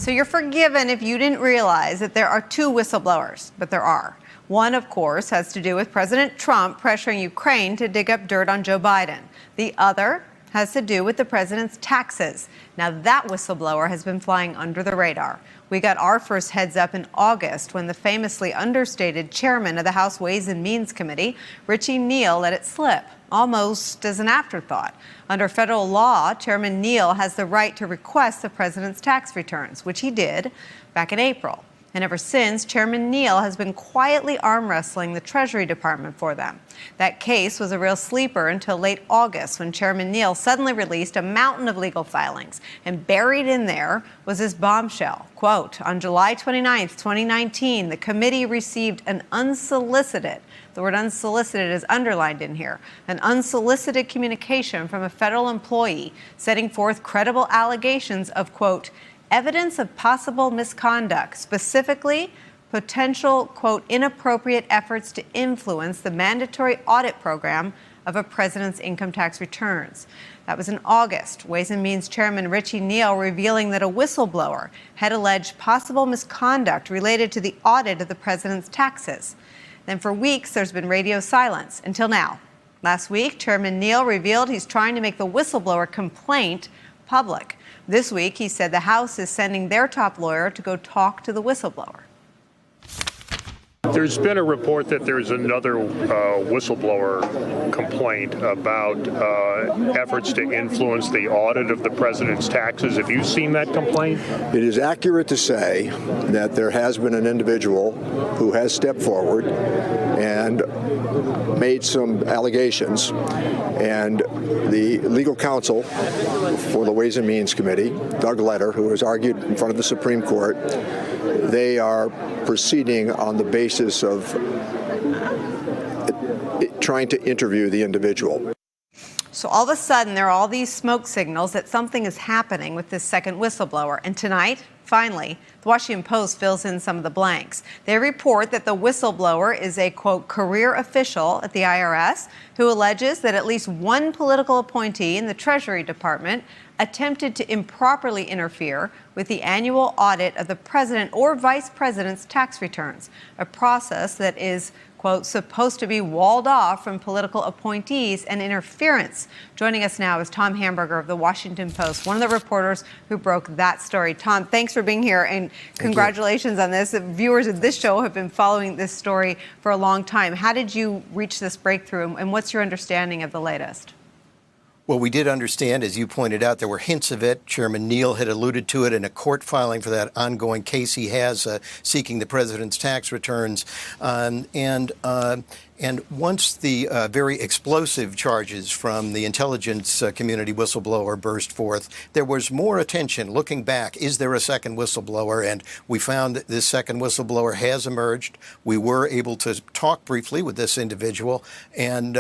So you're forgiven if you didn't realize that there are two whistleblowers, but there are. One, of course, has to do with President Trump pressuring Ukraine to dig up dirt on Joe Biden. The other has to do with the president's taxes. Now, that whistleblower has been flying under the radar. We got our first heads up in August when the famously understated chairman of the House Ways and Means Committee, Richie Neal, let it slip, almost as an afterthought. Under federal law, Chairman Neal has the right to request the president's tax returns, which he did back in April. And ever since, Chairman Neal has been quietly arm wrestling the Treasury Department for them. That case was a real sleeper until late August when Chairman Neal suddenly released a mountain of legal filings. And buried in there was his bombshell. Quote, on July 29th, 2019, the committee received an unsolicited, the word unsolicited is underlined in here, an unsolicited communication from a federal employee setting forth credible allegations of, quote, evidence of possible misconduct, specifically potential, quote, inappropriate efforts to influence the mandatory audit program of a president's income tax returns. That was in August. Ways and Means Chairman Richie Neal revealing that a whistleblower had alleged possible misconduct related to the audit of the president's taxes. Then for weeks, there's been radio silence until now. Last week, Chairman Neal revealed he's trying to make the whistleblower complaint public. This week, he said the House is sending their top lawyer to go talk to the whistleblower. There's been a report that there's another whistleblower complaint about efforts to influence the audit of the president's taxes. Have you seen that complaint? It is accurate to say that there has been an individual who has stepped forward and made some allegations, and the legal counsel for the Ways and Means Committee, Doug Letter, who has argued in front of the Supreme Court, they are proceeding on the basis of trying to interview the individual. So all of a sudden, there are all these smoke signals that something is happening with this second whistleblower. And tonight, finally, the Washington Post fills in some of the blanks. They report that the whistleblower is a, quote, career official at the IRS who alleges that at least one political appointee in the Treasury Department attempted to improperly interfere with the annual audit of the president or vice president's tax returns, a process that is, quote, supposed to be walled off from political appointees and interference. Joining us now is Tom Hamburger of the Washington Post, one of the reporters who broke that story. Tom, thanks for being here, and congratulations on this. The viewers of this show have been following this story for a long time. How did you reach this breakthrough, and what's your understanding of the latest? Well, we did understand, as you pointed out, there were hints of it. Chairman Neal had alluded to it in a court filing for that ongoing case he has seeking the president's tax returns. And once the very explosive charges from the intelligence community whistleblower burst forth, there was more attention looking back. Is there a second whistleblower? And we found that this second whistleblower has emerged. We were able to talk briefly with this individual, and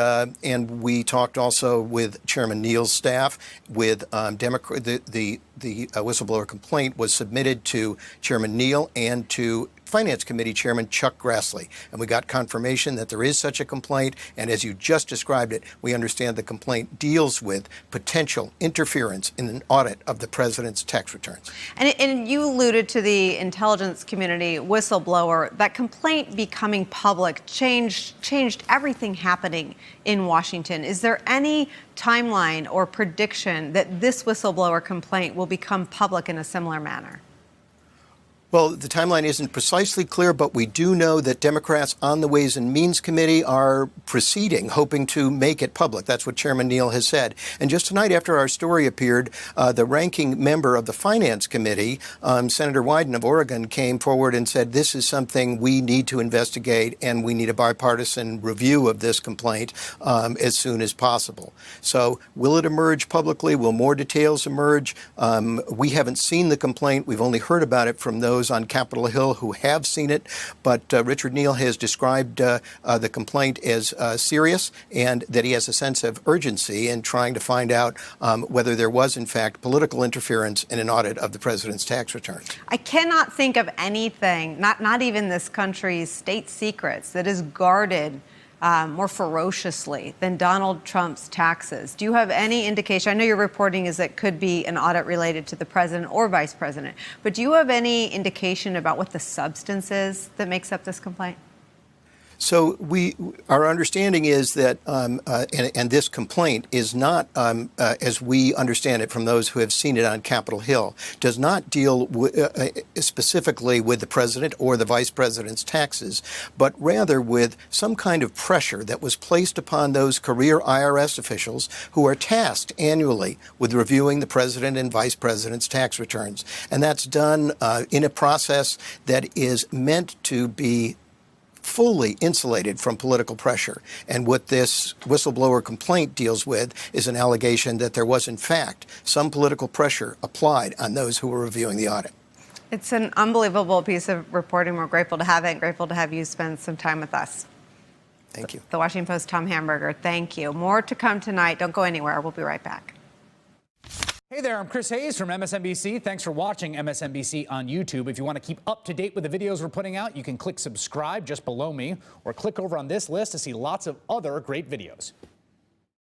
we talked also with Chairman Neal's staff. With the whistleblower complaint was submitted to Chairman Neal and to Finance Committee Chairman Chuck Grassley, and we got confirmation that there is such a complaint, and as you just described it, we understand the complaint deals with potential interference in an audit of the president's tax returns. And you alluded to the intelligence community whistleblower. That complaint becoming public changed everything happening in Washington. Is there any timeline or prediction that this whistleblower complaint will become public in a similar manner? Well, the timeline isn't precisely clear, but we do know that Democrats on the Ways and Means Committee are proceeding, hoping to make it public. That's what Chairman Neal has said. And just tonight, after our story appeared, the ranking member of the Finance Committee, Senator Wyden of Oregon, came forward and said, this is something we need to investigate, and we need a bipartisan review of this complaint as soon as possible. So will it emerge publicly? Will more details emerge? We haven't seen the complaint. We've only heard about it from those on Capitol Hill who have seen it, but Richard Neal has described the complaint as serious, and that he has a sense of urgency in trying to find out whether there was, in fact, political interference in an audit of the president's tax returns. I cannot think of anything, not even this country's state secrets, that is guarded more ferociously than Donald Trump's taxes. Do you have any indication? I know your reporting is that could be an audit related to the president or vice president, but do you have any indication about what the substance is that makes up this complaint? So our understanding is that, and this complaint is not, as we understand it from those who have seen it on Capitol Hill, does not deal specifically with the president or the vice president's taxes, but rather with some kind of pressure that was placed upon those career IRS officials who are tasked annually with reviewing the president and vice president's tax returns. And that's done in a process that is meant to be fully insulated from political pressure. And what this whistleblower complaint deals with is an allegation that there was, in fact, some political pressure applied on those who were reviewing the audit. It's an unbelievable piece of reporting. We're grateful to have it and grateful to have you spend some time with us. Thank you. The Washington Post, Tom Hamburger, thank you. More to come tonight. Don't go anywhere. We'll be right back. Hey there, I'm Chris Hayes from MSNBC. Thanks for watching MSNBC on YouTube. If you want to keep up to date with the videos we're putting out, you can click subscribe just below me or click over on this list to see lots of other great videos.